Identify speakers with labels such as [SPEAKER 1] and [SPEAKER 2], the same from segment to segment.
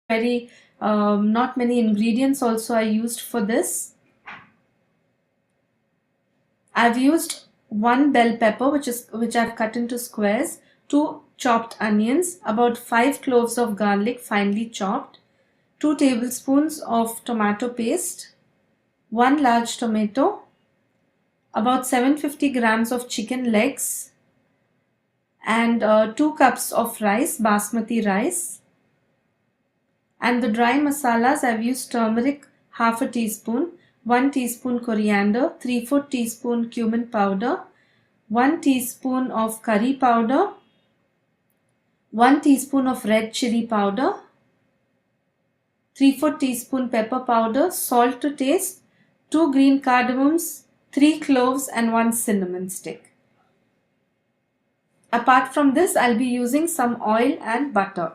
[SPEAKER 1] very not many ingredients also I used for this. I've used one bell pepper which I've cut into squares, two chopped onions, about 5 cloves of garlic finely chopped, 2 tablespoons of tomato paste, 1 large tomato, about 750 grams of chicken legs, and 2 cups of rice, basmati rice. And the dry masalas, I've used turmeric half a teaspoon, 1 teaspoon coriander, 3/4 teaspoon cumin powder, 1 teaspoon of curry powder, 1 teaspoon of red chili powder, 3/4 teaspoon pepper powder, salt to taste, 2 green cardamoms, 3 cloves and 1 cinnamon stick. Apart from this, I'll be using some oil and butter.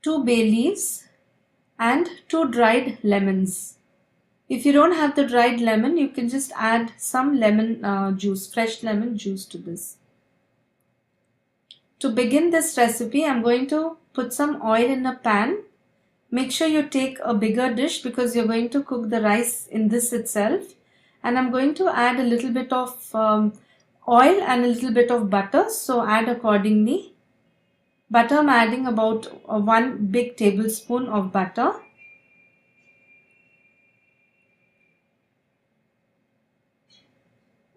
[SPEAKER 1] 2 bay leaves and 2 dried lemons. If you don't have the dried lemon, you can just add some lemon juice, fresh lemon juice to this. To begin this recipe, I'm going to put some oil in a pan. Make sure you take a bigger dish because you're going to cook the rice in this itself. And I'm going to add a little bit of oil and a little bit of butter, so add accordingly. Butter, I'm adding about 1 big tablespoon of butter.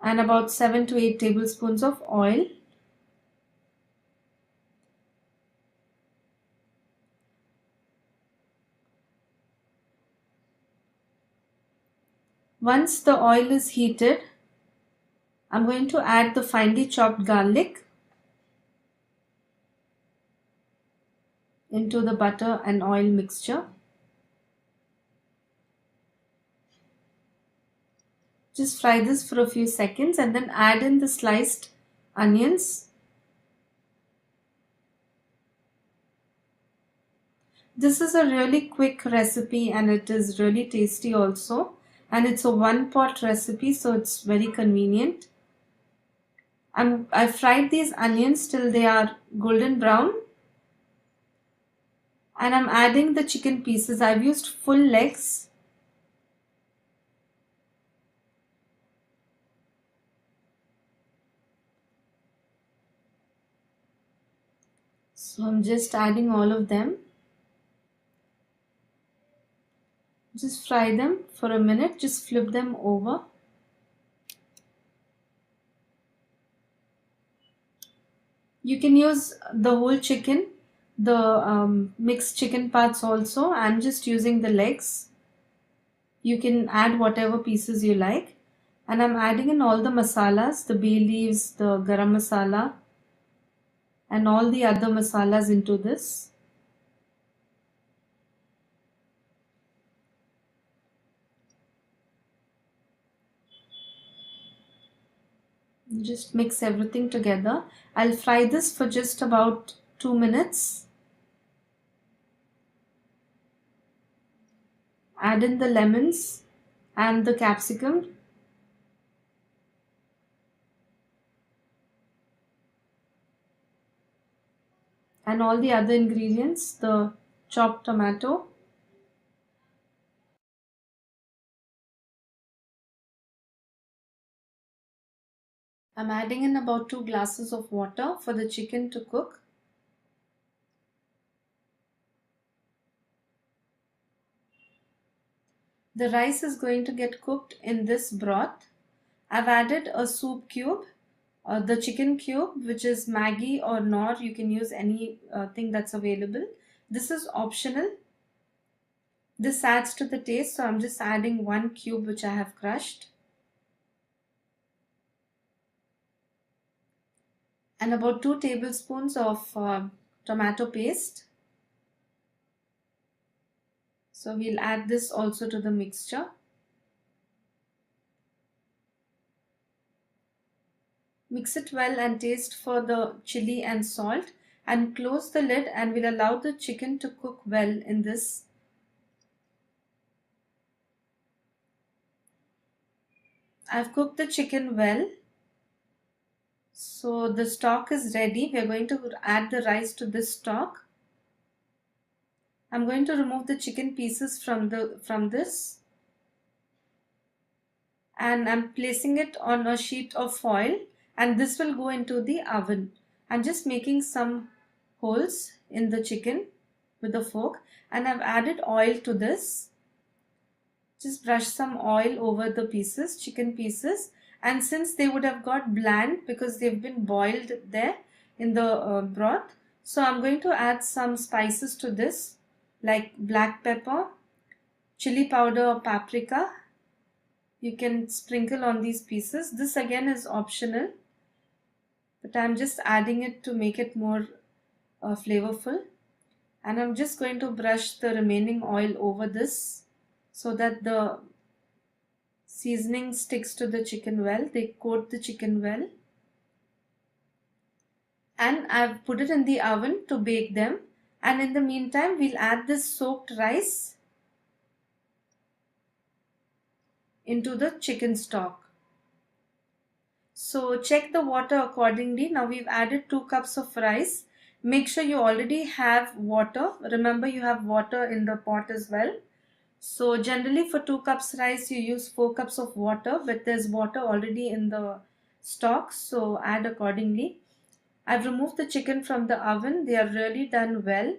[SPEAKER 1] And about 7 to 8 tablespoons of oil. Once the oil is heated, I'm going to add the finely chopped garlic into the butter and oil mixture. Just fry this for a few seconds and then add in the sliced onions. This is a really quick recipe and it is really tasty also. And it's a one pot recipe, so it's very convenient. I fried these onions till they are golden brown. And I'm adding the chicken pieces. I've used full legs. So I'm just adding all of them. Just fry them for a minute. Just flip them over. You can use the whole chicken, the mixed chicken parts also. I'm just using the legs. You can add whatever pieces you like. And I'm adding in all the masalas, the bay leaves, the garam masala, and all the other masalas into this. Just mix everything together. I'll fry this for just about 2 minutes. Add in the lemons and the capsicum. And all the other ingredients, the chopped tomato. I'm adding in about 2 glasses of water for the chicken to cook. The rice is going to get cooked in this broth. I've added a soup cube, the chicken cube, which is Maggi or Knorr. You can use any thing that's available. This is optional. This adds to the taste, so I'm just adding 1 cube which I have crushed. And about 2 tablespoons of tomato paste. So we'll add this also to the mixture. Mix it well and taste for the chili and salt, and close the lid, and we'll allow the chicken to cook well in this. I've cooked the chicken well. So the stock is ready. We are going to add the rice to this stock. I'm going to remove the chicken pieces from this, and I'm placing it on a sheet of foil, and this will go into the oven. I'm just making some holes in the chicken with a fork, and I've added oil to this. Just brush some oil over the pieces, chicken pieces, and since they would have got bland because they've been boiled there in the broth, so I'm going to add some spices to this, like black pepper, chili powder or paprika. You can sprinkle on these pieces. This again is optional, but I'm just adding it to make it more flavorful. And I'm just going to brush the remaining oil over this so that the seasoning sticks to the chicken well. They coat the chicken well. And I've put it in the oven to bake them. And in the meantime, we'll add this soaked rice into the chicken stock. So check the water accordingly. Now we've added 2 cups of rice. Make sure you already have water. Remember, you have water in the pot as well. So generally for 2 cups rice you use 4 cups of water, but there's water already in the stock, so add accordingly. I've removed the chicken from the oven. They are really done well.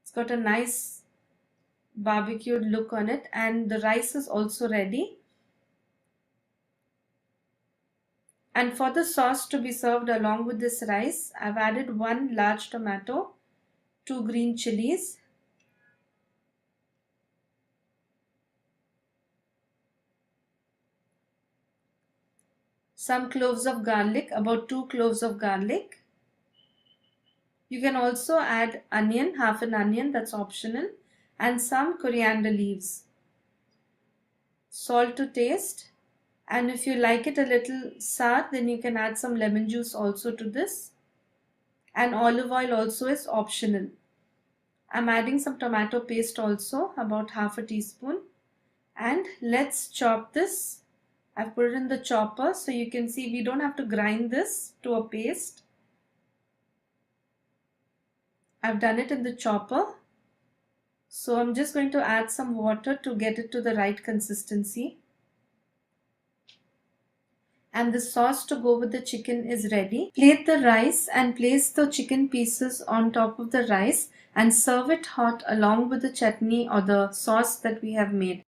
[SPEAKER 1] It's got a nice barbecued look on it, and the rice is also ready. And for the sauce to be served along with this rice, I've added 1 large tomato, 2 green chilies, some cloves of garlic, about 2 cloves of garlic. You can also add onion, half an onion, that's optional, and some coriander leaves. Salt to taste, and if you like it a little sour, then you can add some lemon juice also to this. And olive oil also is optional. I'm adding some tomato paste also, about half a teaspoon. And let's chop this. I've put it in the chopper, so you can see we don't have to grind this to a paste. I've done it in the chopper. So I'm just going to add some water to get it to the right consistency. And the sauce to go with the chicken is ready. Plate the rice and place the chicken pieces on top of the rice and serve it hot along with the chutney or the sauce that we have made.